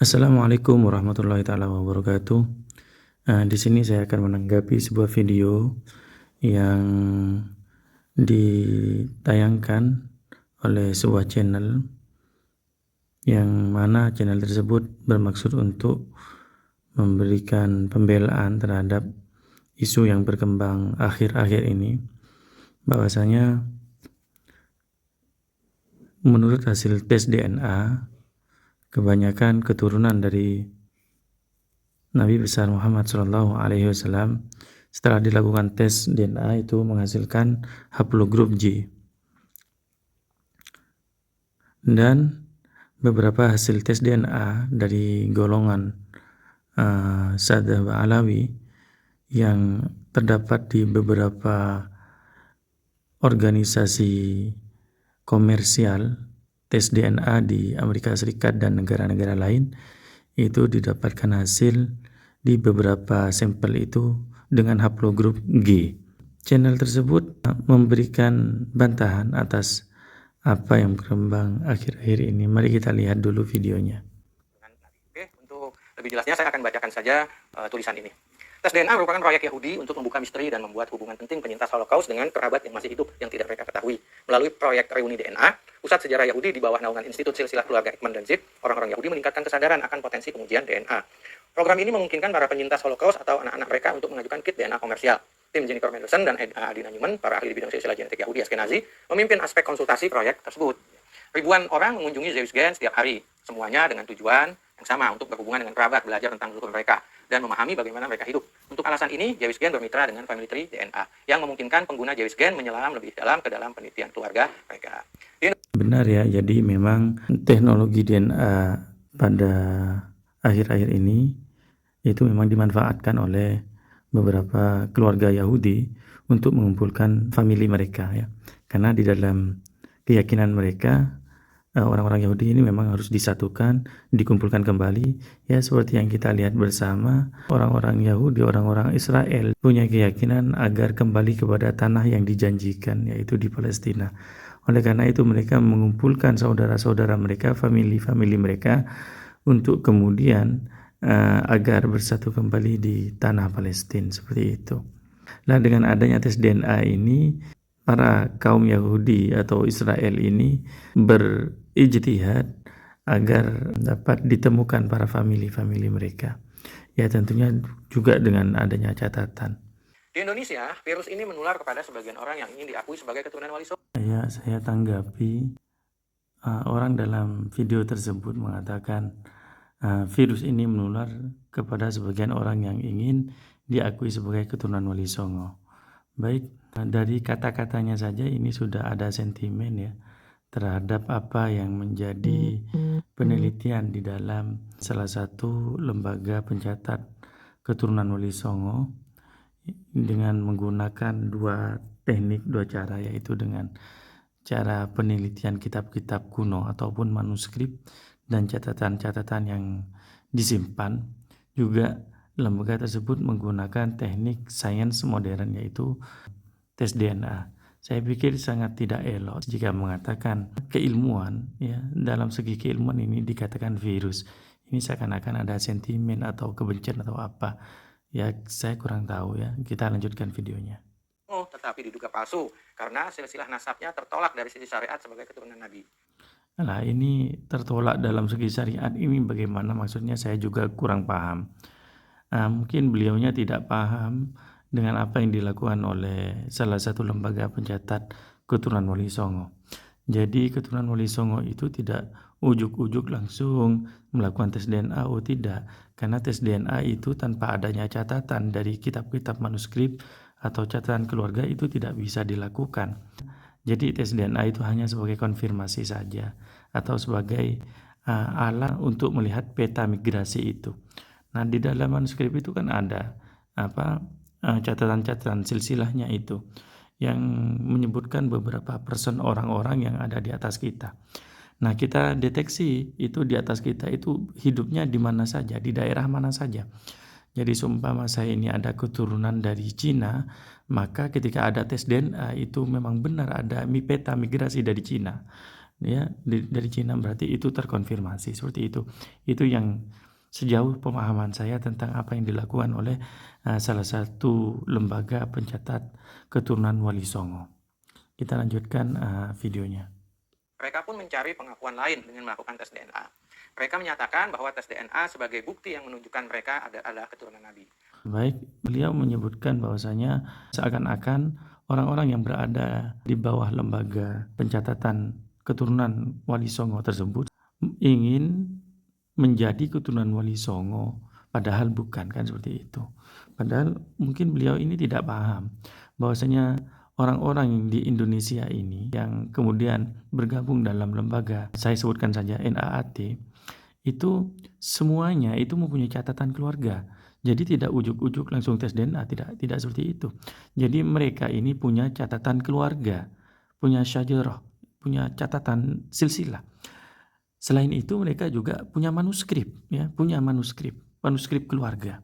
Assalamualaikum warahmatullahi taala wabarakatuh. Di sini saya akan menanggapi sebuah video yang ditayangkan oleh sebuah channel yang mana channel tersebut bermaksud untuk memberikan pembelaan terhadap isu yang berkembang akhir-akhir ini, bahwasanya menurut hasil tes DNA kebanyakan keturunan dari Nabi besar Muhammad SAW setelah dilakukan tes DNA itu menghasilkan haplogrup J, dan beberapa hasil tes DNA dari golongan Sadh Alawi yang terdapat di beberapa organisasi komersial tes DNA di Amerika Serikat dan negara-negara lain, itu didapatkan hasil di beberapa sampel itu dengan haplogrup G. Channel tersebut memberikan bantahan atas apa yang berkembang akhir-akhir ini. Mari kita lihat dulu videonya. Oke, untuk lebih jelasnya saya akan bacakan saja tulisan ini. Tes DNA merupakan proyek Yahudi untuk membuka misteri dan membuat hubungan penting penyintas Holocaust dengan kerabat yang masih hidup yang tidak mereka ketahui. Melalui proyek reuni DNA, Pusat Sejarah Yahudi di bawah naungan Institut Silsilah Keluarga Ekman dan Ziv, orang-orang Yahudi meningkatkan kesadaran akan potensi pengujian DNA. Program ini memungkinkan para penyintas Holocaust atau anak-anak mereka untuk mengajukan kit DNA komersial. Tim Jennifer Mendelson dan Adina Newman, para ahli di bidang silsilah genetik Yahudi Ashkenazi, memimpin aspek konsultasi proyek tersebut. Ribuan orang mengunjungi Zeus Gen setiap hari, semuanya dengan tujuan yang sama, untuk berhubungan dengan kerabat, belajar tentang leluhur mereka, dan memahami bagaimana mereka hidup. Untuk alasan ini, Jewish Gen bermitra dengan Family Tree DNA, yang memungkinkan pengguna Jewish Gen menyelam lebih dalam ke dalam penelitian keluarga mereka. Benar ya, jadi memang teknologi DNA pada akhir-akhir ini itu memang dimanfaatkan oleh beberapa keluarga Yahudi untuk mengumpulkan famili mereka ya. Karena di dalam keyakinan mereka, orang-orang Yahudi ini memang harus disatukan, dikumpulkan kembali, ya seperti yang kita lihat bersama. Orang-orang Yahudi, orang-orang Israel punya keyakinan agar kembali kepada tanah yang dijanjikan, yaitu di Palestina. Oleh karena itu mereka mengumpulkan saudara-saudara mereka, famili-famili mereka, untuk kemudian agar bersatu kembali di tanah Palestina, seperti itu. Nah, dengan adanya tes DNA ini, para kaum Yahudi atau Israel ini berijtihad agar dapat ditemukan para famili-famili mereka. Ya, tentunya juga dengan adanya catatan. Di Indonesia, virus ini menular kepada sebagian orang yang ingin diakui sebagai keturunan Wali Songo. Ya, saya tanggapi orang dalam video tersebut mengatakan virus ini menular kepada sebagian orang yang ingin diakui sebagai keturunan Wali Songo. Baik, dari kata-katanya saja ini sudah ada sentimen ya terhadap apa yang menjadi penelitian di dalam salah satu lembaga pencatat keturunan Wali Songo dengan menggunakan dua teknik, dua cara, yaitu dengan cara penelitian kitab-kitab kuno ataupun manuskrip dan catatan-catatan yang disimpan. Juga lembaga tersebut menggunakan teknik sains modern, yaitu tes DNA. Saya pikir sangat tidak elok jika mengatakan keilmuan, ya, dalam segi keilmuan ini dikatakan virus. Ini seakan-akan ada sentimen atau kebencian atau apa. Ya, saya kurang tahu ya. Kita lanjutkan videonya. Tetapi diduga palsu karena silsilah nasabnya tertolak dari sisi syariat sebagai keturunan Nabi. Nah, ini tertolak dalam segi syariat ini bagaimana maksudnya, saya juga kurang paham. Mungkin beliaunya tidak paham dengan apa yang dilakukan oleh salah satu lembaga pencatat keturunan Wali Songo. Jadi keturunan Wali Songo itu tidak ujuk-ujuk langsung melakukan tes DNA, tidak. Karena tes DNA itu tanpa adanya catatan dari kitab-kitab manuskrip atau catatan keluarga itu tidak bisa dilakukan. Jadi tes DNA itu hanya sebagai konfirmasi saja atau sebagai alat untuk melihat peta migrasi itu. Nah, di dalam manuskrip itu kan ada catatan-catatan silsilahnya itu yang menyebutkan beberapa person orang-orang yang ada di atas kita. Nah, kita deteksi itu di atas kita itu hidupnya di mana saja, di daerah mana saja. Jadi seumpama saya ini ada keturunan dari Cina, maka ketika ada tes DNA itu memang benar ada peta migrasi dari Cina. ya dari Cina, berarti itu terkonfirmasi seperti itu. Itu yang sejauh pemahaman saya tentang apa yang dilakukan oleh salah satu lembaga pencatat keturunan Wali Songo. Kita lanjutkan videonya. Mereka pun mencari pengakuan lain dengan melakukan tes DNA. Mereka menyatakan bahwa tes DNA sebagai bukti yang menunjukkan mereka adalah keturunan Nabi. Baik, beliau menyebutkan bahwasanya seakan-akan orang-orang yang berada di bawah lembaga pencatatan keturunan Wali Songo tersebut ingin menjadi keturunan Wali Songo, padahal bukan, kan seperti itu. Padahal mungkin beliau ini tidak paham bahwasanya orang-orang di Indonesia ini yang kemudian bergabung dalam lembaga, saya sebutkan saja NAAT, itu semuanya itu mempunyai catatan keluarga. Jadi tidak ujuk-ujuk langsung tes DNA, tidak seperti itu. Jadi mereka ini punya catatan keluarga, punya syajarah, punya catatan silsilah. Selain itu mereka juga punya manuskrip, ya, punya manuskrip keluarga.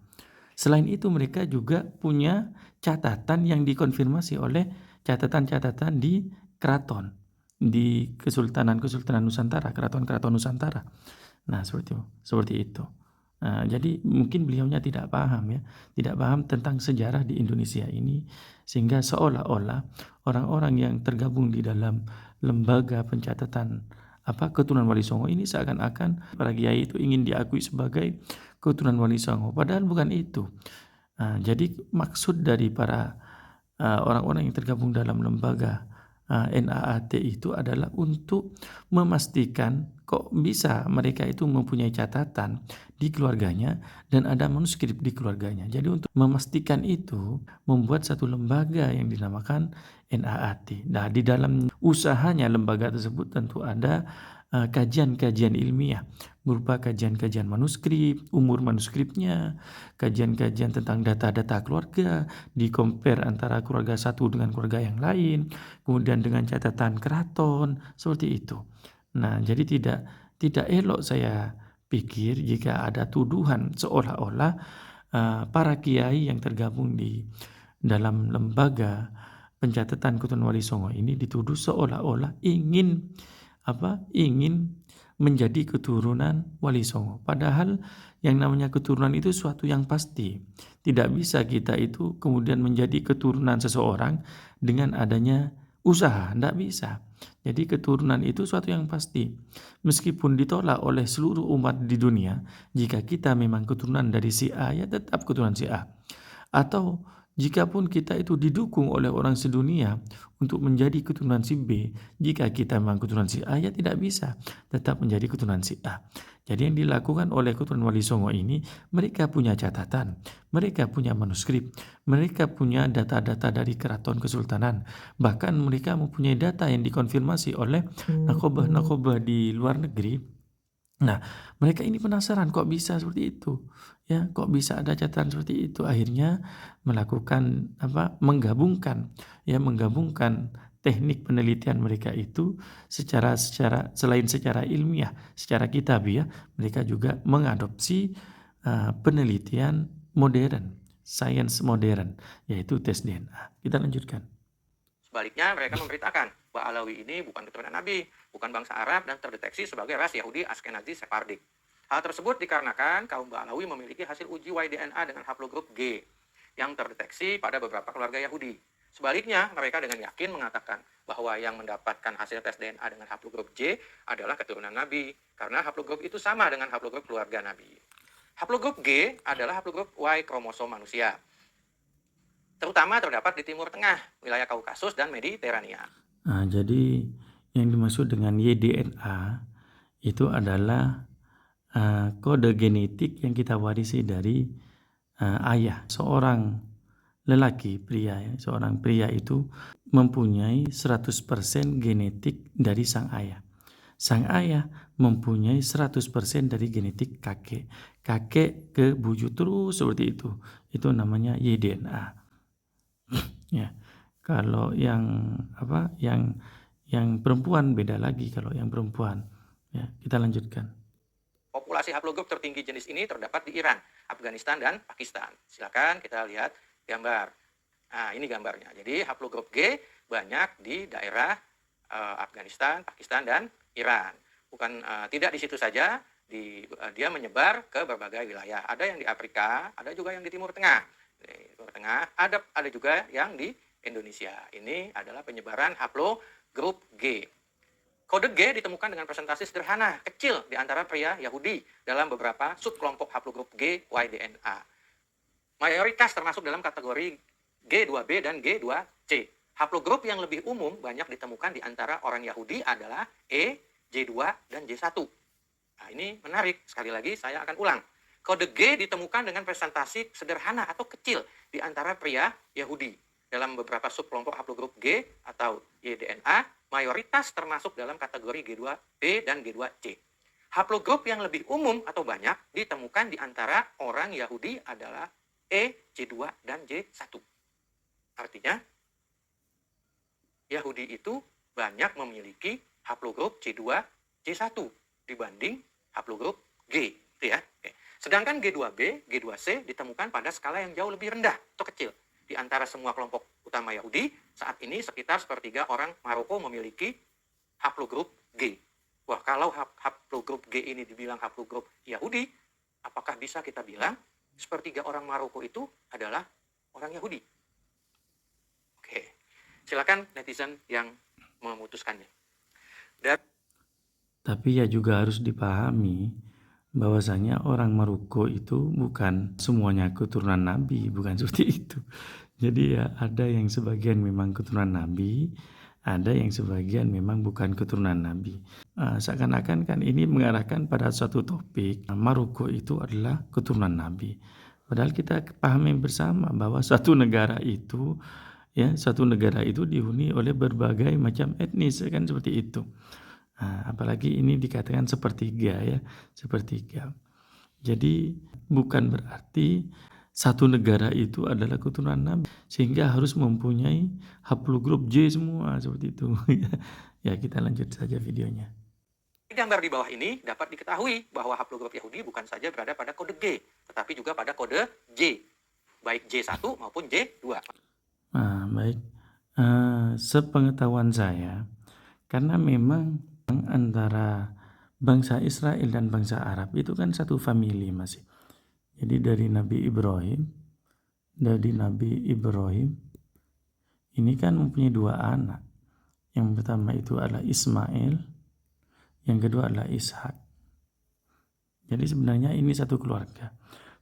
Selain itu mereka juga punya catatan yang dikonfirmasi oleh catatan-catatan di keraton, di Kesultanan Nusantara, keraton-keraton Nusantara. Nah, seperti itu. Nah, jadi mungkin beliaunya tidak paham, ya, tidak paham tentang sejarah di Indonesia ini, sehingga seolah-olah orang-orang yang tergabung di dalam lembaga pencatatan keturunan Wali Songo ini seakan-akan para kiai itu ingin diakui sebagai keturunan Wali Songo, padahal bukan itu. Jadi maksud dari para orang-orang yang tergabung dalam lembaga NAAT itu adalah untuk memastikan kok bisa mereka itu mempunyai catatan di keluarganya dan ada manuskrip di keluarganya. Jadi untuk memastikan itu membuat satu lembaga yang dinamakan NAAT. Nah, di dalam usahanya lembaga tersebut tentu ada kajian-kajian ilmiah berupa kajian-kajian manuskrip, umur manuskripnya, kajian-kajian tentang data-data keluarga, di-compare antara keluarga satu dengan keluarga yang lain, kemudian dengan catatan keraton, seperti itu. Nah, jadi tidak elok saya pikir jika ada tuduhan seolah-olah para kiai yang tergabung di dalam lembaga pencatatan keturunan Wali Songo ini dituduh seolah-olah ingin menjadi keturunan Wali Songo. Padahal yang namanya keturunan itu suatu yang pasti. Tidak bisa kita itu kemudian menjadi keturunan seseorang dengan adanya usaha, tidak bisa. Jadi keturunan itu suatu yang pasti. Meskipun ditolak oleh seluruh umat di dunia, jika kita memang keturunan dari si A, ya tetap keturunan si A. Atau jikapun kita itu didukung oleh orang sedunia untuk menjadi keturunan si B, jika kita memang keturunan si A, ya tidak bisa tetap menjadi keturunan si A. Jadi yang dilakukan oleh keturunan Wali Songo ini, mereka punya catatan, mereka punya manuskrip, mereka punya data-data dari keraton kesultanan, bahkan mereka mempunyai data yang dikonfirmasi oleh nakobah-nakobah di luar negeri. Nah, mereka ini penasaran kok bisa seperti itu, ya, kok bisa ada catatan seperti itu. Akhirnya melakukan menggabungkan teknik penelitian mereka itu secara selain secara ilmiah, secara kitabiah, mereka juga mengadopsi penelitian modern, sains modern, yaitu tes DNA. Kita lanjutkan. Sebaliknya, mereka memberitakan bahwa Alawi ini bukan keturunan Nabi, bukan bangsa Arab, dan terdeteksi sebagai ras Yahudi Ashkenazi Sephardic. Hal tersebut dikarenakan kaum Ba'alawi memiliki hasil uji Y-DNA dengan haplogrup G yang terdeteksi pada beberapa keluarga Yahudi. Sebaliknya, mereka dengan yakin mengatakan bahwa yang mendapatkan hasil tes DNA dengan haplogrup J adalah keturunan Nabi, karena haplogrup itu sama dengan haplogrup keluarga Nabi. Haplogrup G adalah haplogrup Y kromosom manusia, terutama terdapat di Timur Tengah, wilayah Kaukasus dan Mediterania. Nah, jadi yang dimaksud dengan YDNA itu adalah kode genetik yang kita warisi dari ayah. Seorang lelaki, pria, ya, seorang pria itu mempunyai 100% genetik dari sang ayah. Sang ayah mempunyai 100% dari genetik kakek. Kakek ke buyut terus seperti itu. Itu namanya YDNA. Ya. Kalau yang perempuan beda lagi kalau yang perempuan. Ya, kita lanjutkan. Populasi haplogrup tertinggi jenis ini terdapat di Iran, Afghanistan, dan Pakistan. Silakan kita lihat gambar. Nah, ini gambarnya. Jadi haplogrup G banyak di daerah Afghanistan, Pakistan, dan Iran. Bukan tidak di situ saja, dia menyebar ke berbagai wilayah. Ada yang di Afrika, ada juga yang di Timur Tengah. Di Timur Tengah, ada juga yang di Indonesia. Ini adalah penyebaran haplogrup G. Kode G ditemukan dengan presentasi sederhana, kecil di antara pria Yahudi dalam beberapa subkelompok haplogrup G, Y, DNA. Mayoritas termasuk dalam kategori G2B dan G2C. Haplogrup yang lebih umum banyak ditemukan di antara orang Yahudi adalah E, J2, dan J1. Nah, ini menarik. Sekali lagi saya akan ulang. Kode G ditemukan dengan presentasi sederhana atau kecil di antara pria Yahudi. Dalam beberapa subkelompok haplogrup G atau YDNA, mayoritas termasuk dalam kategori G2B dan G2C. Haplogrup yang lebih umum atau banyak ditemukan di antara orang Yahudi adalah E, J2, dan J1. Artinya, Yahudi itu banyak memiliki haplogrup J2, J1 dibanding haplogrup G. Gitu ya. Oke. Sedangkan G2B, G2C ditemukan pada skala yang jauh lebih rendah atau kecil. Di antara semua kelompok utama Yahudi, saat ini sekitar sepertiga orang Maroko memiliki haplogrup G. Wah, kalau haplogrup G ini dibilang haplogrup Yahudi, apakah bisa kita bilang sepertiga orang Maroko itu adalah orang Yahudi? Oke, silakan netizen yang memutuskannya. Tapi ya juga harus dipahami bahwasanya orang Maroko itu bukan semuanya keturunan Nabi, bukan seperti itu. Jadi ya ada yang sebagian memang keturunan Nabi, ada yang sebagian memang bukan keturunan Nabi. Seakan-akan kan ini mengarahkan pada suatu topik, Maroko itu adalah keturunan Nabi. Padahal kita pahami bersama bahwa suatu negara itu dihuni oleh berbagai macam etnis, kan seperti itu. Apalagi ini dikatakan sepertiga. Jadi bukan berarti satu negara itu adalah keturunan Nabi sehingga harus mempunyai haplogrup J semua seperti itu. Ya, kita lanjut saja videonya. Gambar di bawah ini dapat diketahui bahwa haplogrup Yahudi bukan saja berada pada kode G, tetapi juga pada kode J, baik J1 maupun J2. Baik, sepengetahuan saya, karena memang antara bangsa Israel dan bangsa Arab itu kan satu famili masih. Jadi dari Nabi Ibrahim ini kan mempunyai dua anak. Yang pertama itu adalah Ismail, yang kedua adalah Ishak. Jadi sebenarnya ini satu keluarga.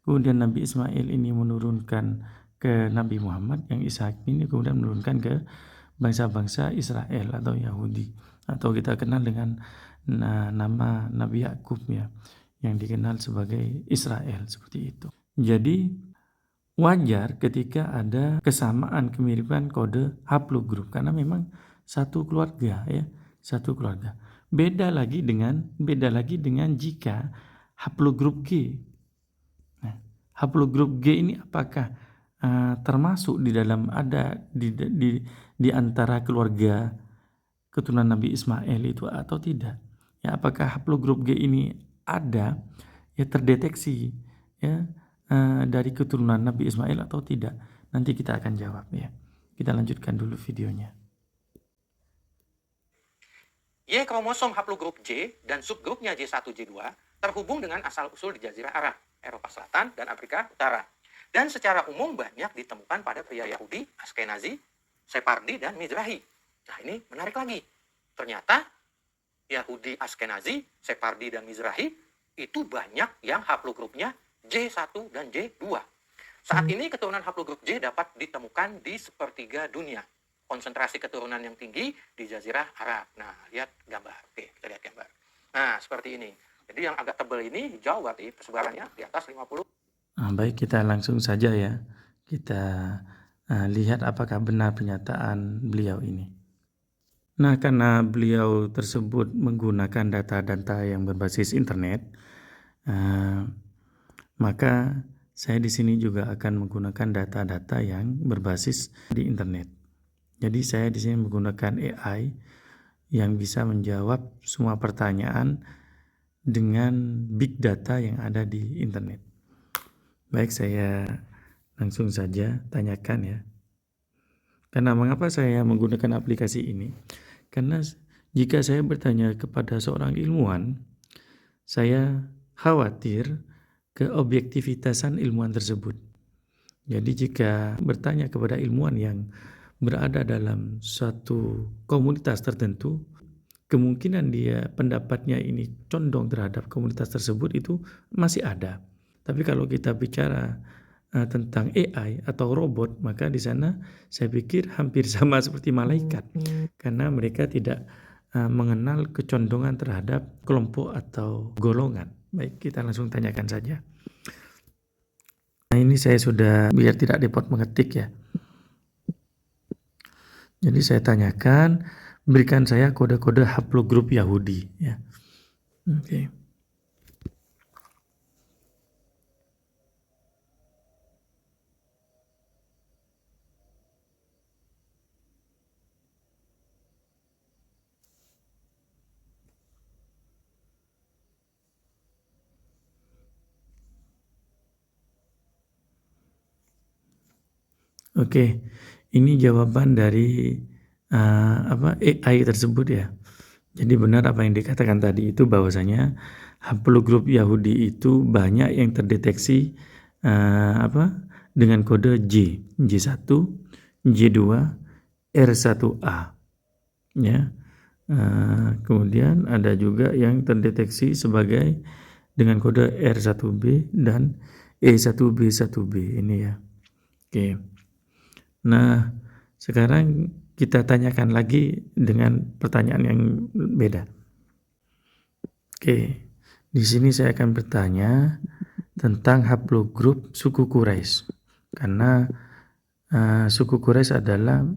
Kemudian Nabi Ismail ini menurunkan ke Nabi Muhammad, yang Ishak ini kemudian menurunkan ke bangsa-bangsa Israel atau Yahudi, atau kita kenal dengan nama Nabi Yakub ya, yang dikenal sebagai Israel, seperti itu. Jadi wajar ketika ada kesamaan, kemiripan kode haplogrup karena memang satu keluarga ya, satu keluarga. Beda lagi dengan jika haplogrup G. Nah, haplogrup G ini apakah termasuk di dalam ada di antara keluarga keturunan Nabi Ismail itu atau tidak? Ya, apakah haplogrup G ini ada ya, terdeteksi ya dari keturunan Nabi Ismail atau tidak? Nanti kita akan jawab ya. Kita lanjutkan dulu videonya. Y kromosom haplogrup J dan subgrupnya J1, J2 terhubung dengan asal-usul di Jazirah Arab, Eropa Selatan, dan Afrika Utara. Dan secara umum banyak ditemukan pada pria Yahudi, Ashkenazi, Separdi, dan Mizrahi. Nah, ini menarik lagi. Ternyata Yahudi, Ashkenazi, Separdi, dan Mizrahi itu banyak yang haplogrupnya J1 dan J2. Saat ini keturunan haplogrup J dapat ditemukan di sepertiga dunia. Konsentrasi keturunan yang tinggi di Jazirah Arab. Nah, lihat gambar. Oke, kita lihat gambar. Nah, seperti ini. Jadi yang agak tebal ini hijau berarti persebarannya di atas 50. Baik, kita langsung saja ya. Kita lihat apakah benar pernyataan beliau ini. Nah, karena beliau tersebut menggunakan data-data yang berbasis internet, maka saya di sini juga akan menggunakan data-data yang berbasis di internet. Jadi saya di sini menggunakan AI yang bisa menjawab semua pertanyaan dengan big data yang ada di internet. Baik, saya langsung saja tanyakan ya. Karena mengapa saya menggunakan aplikasi ini? Karena Jika saya bertanya kepada seorang ilmuwan, saya khawatir keobjektivitasan ilmuwan tersebut. Jadi jika bertanya kepada ilmuwan yang berada dalam suatu komunitas tertentu, kemungkinan dia pendapatnya ini condong terhadap komunitas tersebut itu masih ada. Tapi kalau kita bicara tentang AI atau robot, maka di sana saya pikir hampir sama seperti malaikat, karena mereka tidak mengenal kecondongan terhadap kelompok atau golongan. Baik, kita langsung tanyakan saja. Nah, ini saya sudah biar tidak repot mengetik ya. Jadi saya tanyakan, berikan saya kode-kode haplogrup Yahudi ya. Oke. Oke, ini jawaban dari AI tersebut ya. Jadi benar apa yang dikatakan tadi itu, bahwasanya haplogrup Yahudi itu banyak yang terdeteksi dengan kode J, J1, J2, R1A ya. Kemudian ada juga yang terdeteksi sebagai dengan kode R1B dan E1B1B ini ya. Oke. Nah, sekarang kita tanyakan lagi dengan pertanyaan yang beda. Oke, di sini saya akan bertanya tentang haplogrup suku Quraisy, karena suku Quraisy adalah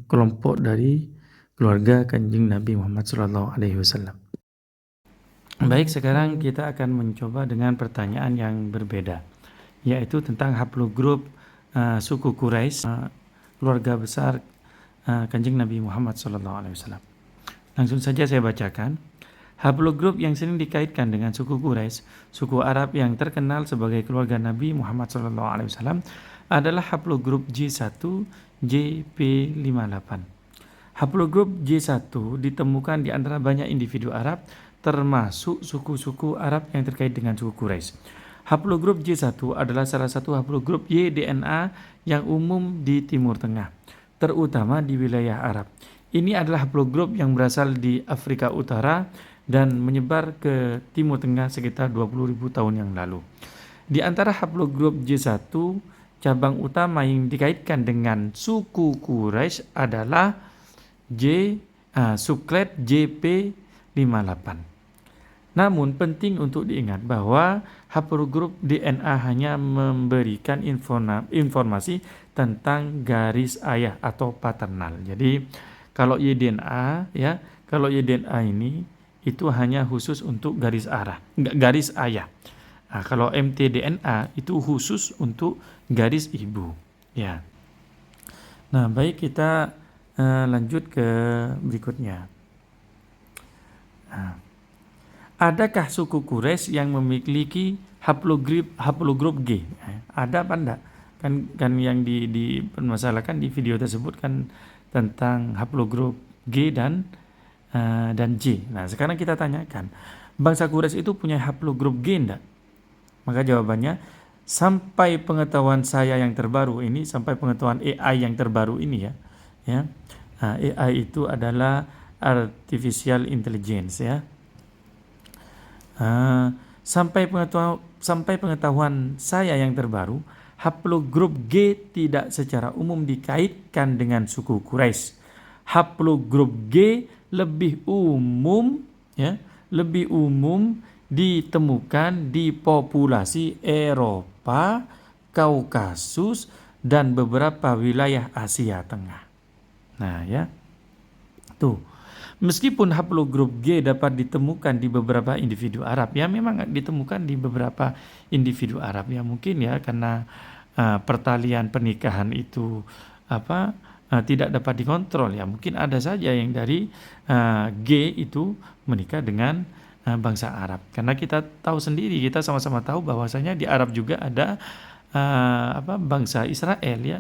kelompok dari keluarga Kanjeng Nabi Muhammad SAW. Baik, sekarang kita akan mencoba dengan pertanyaan yang berbeda, yaitu tentang haplogrup suku Quraisy, keluarga besar Kanjeng Nabi Muhammad SAW. Langsung saja saya bacakan. Haplogrup yang sering dikaitkan dengan suku Quraisy, suku Arab yang terkenal sebagai keluarga Nabi Muhammad SAW, adalah haplogrup J1 JP58. Haplogrup J1 ditemukan di antara banyak individu Arab, termasuk suku-suku Arab yang terkait dengan suku Quraisy. Haplogrup J1 adalah salah satu haplogrup Y-DNA yang umum di Timur Tengah, terutama di wilayah Arab. Ini adalah haplogrup yang berasal di Afrika Utara dan menyebar ke Timur Tengah sekitar 20.000 tahun yang lalu. Di antara haplogrup J1, cabang utama yang dikaitkan dengan suku Quraisy adalah suklet JP58. Namun penting untuk diingat bahwa haplogrup DNA hanya memberikan informasi tentang garis ayah atau paternal. Jadi kalau Y-DNA ya, kalau Y-DNA ini itu hanya khusus untuk garis ayah. Nah, kalau mtDNA itu khusus untuk garis ibu ya. Nah, baik, kita lanjut ke berikutnya. Nah, adakah suku Quraisy yang memiliki haplogrup G? Ada apa enggak? Kan yang dipermasalahkan di video tersebut kan tentang haplogrup G dan J. Nah, sekarang kita tanyakan, bangsa Quraisy itu punya haplogrup G enggak? Maka jawabannya, sampai pengetahuan saya yang terbaru ini, sampai pengetahuan AI yang terbaru ini ya. AI itu adalah artificial intelligence ya. Sampai pengetahuan saya yang terbaru, haplogrup G tidak secara umum dikaitkan dengan suku Quraisy. Haplogrup G lebih umum ditemukan di populasi Eropa, Kaukasus, dan beberapa wilayah Asia Tengah. Nah ya, tuh. Meskipun haplogrup G dapat ditemukan di beberapa individu Arab, ya memang ditemukan di beberapa individu Arab ya, mungkin ya karena pertalian pernikahan itu tidak dapat dikontrol ya, mungkin ada saja yang dari G itu menikah dengan bangsa Arab, karena kita tahu sendiri, kita sama-sama tahu bahwasanya di Arab juga ada bangsa Israel ya,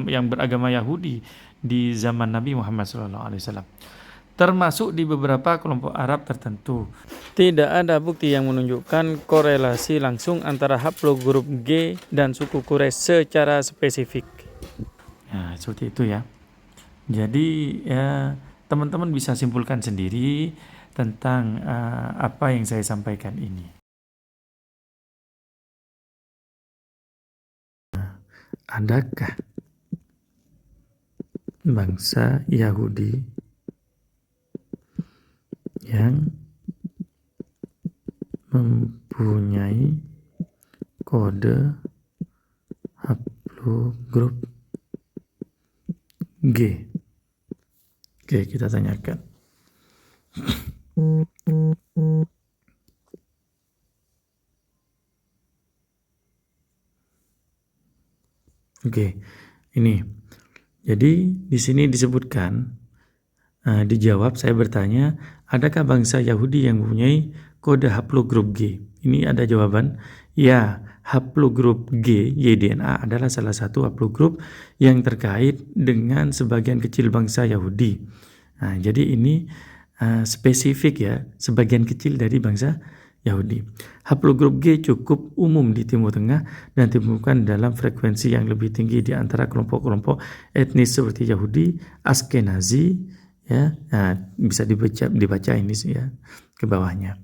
yang beragama Yahudi di zaman Nabi Muhammad SAW. termasuk di beberapa kelompok Arab tertentu. Tidak ada bukti yang menunjukkan korelasi langsung antara haplogrup G dan suku Quraisy secara spesifik. Nah, seperti itu ya. Jadi ya teman-teman bisa simpulkan sendiri tentang apa yang saya sampaikan ini. Adakah bangsa Yahudi yang mempunyai kode haplogrup G? Oke, kita tanyakan. Oke, ini. Jadi di sini disebutkan, dijawab, saya bertanya, adakah bangsa Yahudi yang mempunyai kode haplogrup G? Ini ada jawaban, ya, haplogrup G, YDNA adalah salah satu haplogrup yang terkait dengan sebagian kecil bangsa Yahudi. Nah, jadi ini spesifik ya, sebagian kecil dari bangsa Yahudi. Haplogrup G cukup umum di Timur Tengah dan ditemukan dalam frekuensi yang lebih tinggi di antara kelompok-kelompok etnis seperti Yahudi, Askenazi, ya. Nah, bisa dibaca ini ya ke bawahnya.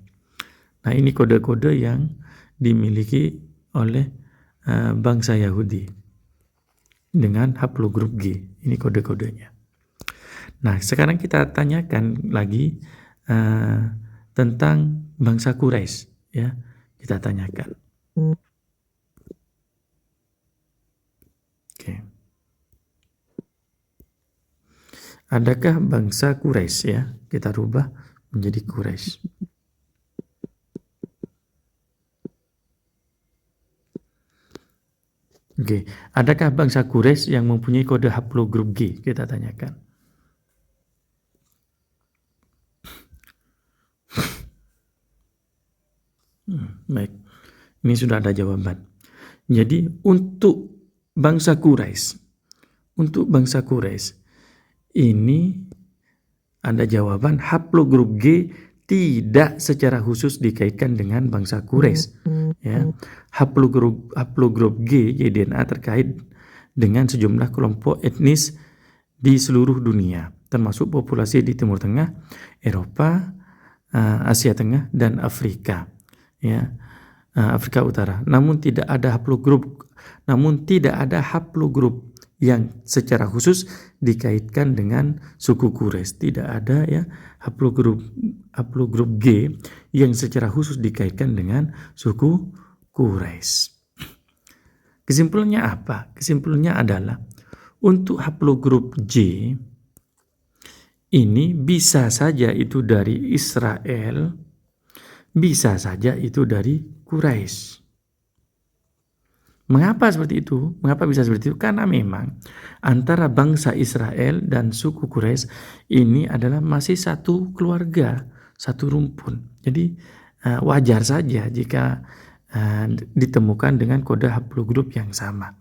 Nah, ini kode-kode yang dimiliki oleh bangsa Yahudi dengan haplogrup G. Ini kode-kodenya. Nah, sekarang kita tanyakan lagi tentang bangsa Quraisy, ya. Kita tanyakan. Oke. Adakah bangsa Quraisy, ya? Kita rubah menjadi Quraisy. Oke. Adakah bangsa Quraisy yang mempunyai kode haplogrup G? Kita tanyakan. Baik, ini sudah ada jawaban. Jadi untuk bangsa Quraisy, ini ada jawaban, haplogrup G tidak secara khusus dikaitkan dengan bangsa Quraisy. Ya, haplogrup G YDNA terkait dengan sejumlah kelompok etnis di seluruh dunia, termasuk populasi di Timur Tengah, Eropa, Asia Tengah, dan Afrika. Ya, Afrika Utara. Namun tidak ada haplogrup yang secara khusus dikaitkan dengan suku Quraisy. Tidak ada ya haplogrup G yang secara khusus dikaitkan dengan suku Quraisy. Kesimpulannya apa? Kesimpulannya adalah untuk haplogrup J ini bisa saja itu dari Israel, bisa saja itu dari Quraisy. Mengapa seperti itu? Mengapa bisa seperti itu? Karena memang antara bangsa Israel dan suku Quraisy ini adalah masih satu keluarga, satu rumpun. Jadi wajar saja jika ditemukan dengan kode haplogrup yang sama.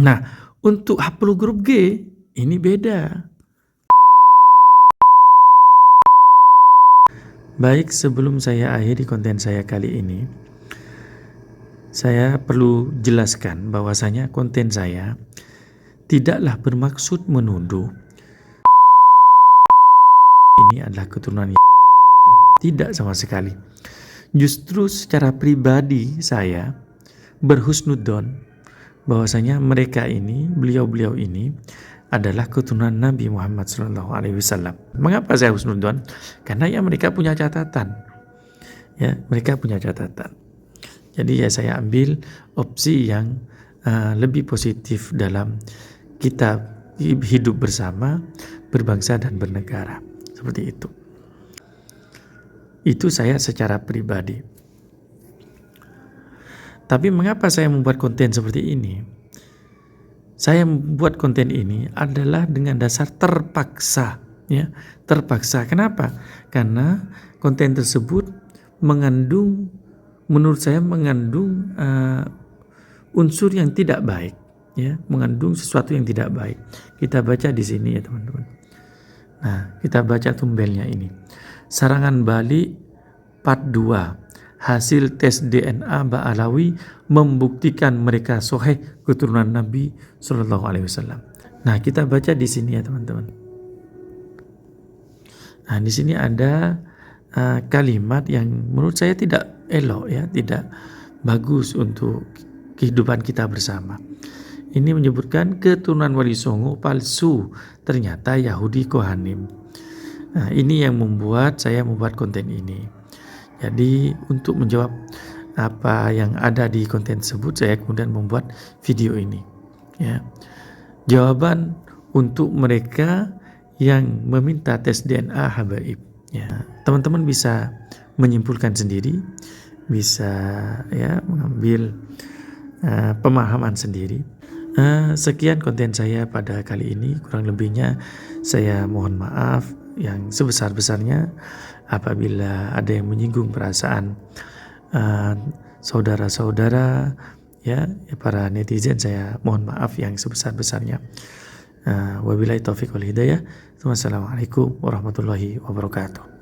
Nah, untuk haplogrup G ini beda. Baik, sebelum saya akhiri konten saya kali ini, saya perlu jelaskan bahwasanya konten saya tidaklah bermaksud menuduh ini adalah keturunan tidak sama sekali. Justru secara pribadi saya berhusnudzon bahwasanya mereka ini, beliau-beliau ini adalah keturunan Nabi Muhammad SAW. Mengapa saya husnudzon? Karena ya mereka punya catatan. Ya, mereka punya catatan. Jadi ya saya ambil opsi yang lebih positif dalam kita hidup bersama, berbangsa dan bernegara. Seperti itu. Itu saya secara pribadi. Tapi mengapa saya membuat konten seperti ini? Saya membuat konten ini adalah dengan dasar terpaksa, ya, terpaksa. Kenapa? Karena konten tersebut menurut saya mengandung unsur yang tidak baik, ya, mengandung sesuatu yang tidak baik. Kita baca di sini ya teman-teman. Nah, kita baca tumbelnya ini. Sarangan balik part 2. Hasil tes DNA Ba'alawi membuktikan mereka sahih keturunan Nabi Shallallahu Alaihi Wasallam. Nah, kita baca di sini ya teman-teman. Nah, di sini ada kalimat yang menurut saya tidak elok ya, tidak bagus untuk kehidupan kita bersama. Ini menyebutkan keturunan Wali Songo palsu, ternyata Yahudi Kohanim. Nah, ini yang membuat saya membuat konten ini. Jadi untuk menjawab apa yang ada di konten tersebut, saya kemudian membuat video ini. Ya, jawaban untuk mereka yang meminta tes DNA habaib. Ya, teman-teman bisa menyimpulkan sendiri, bisa ya mengambil pemahaman sendiri. Sekian konten saya pada kali ini. Kurang lebihnya saya mohon maaf yang sebesar-besarnya apabila ada yang menyinggung perasaan saudara-saudara ya para netizen, saya mohon maaf yang sebesar-besarnya. Wabillahi taufiq wal hidayah. Wassalamualaikum warahmatullahi wabarakatuh.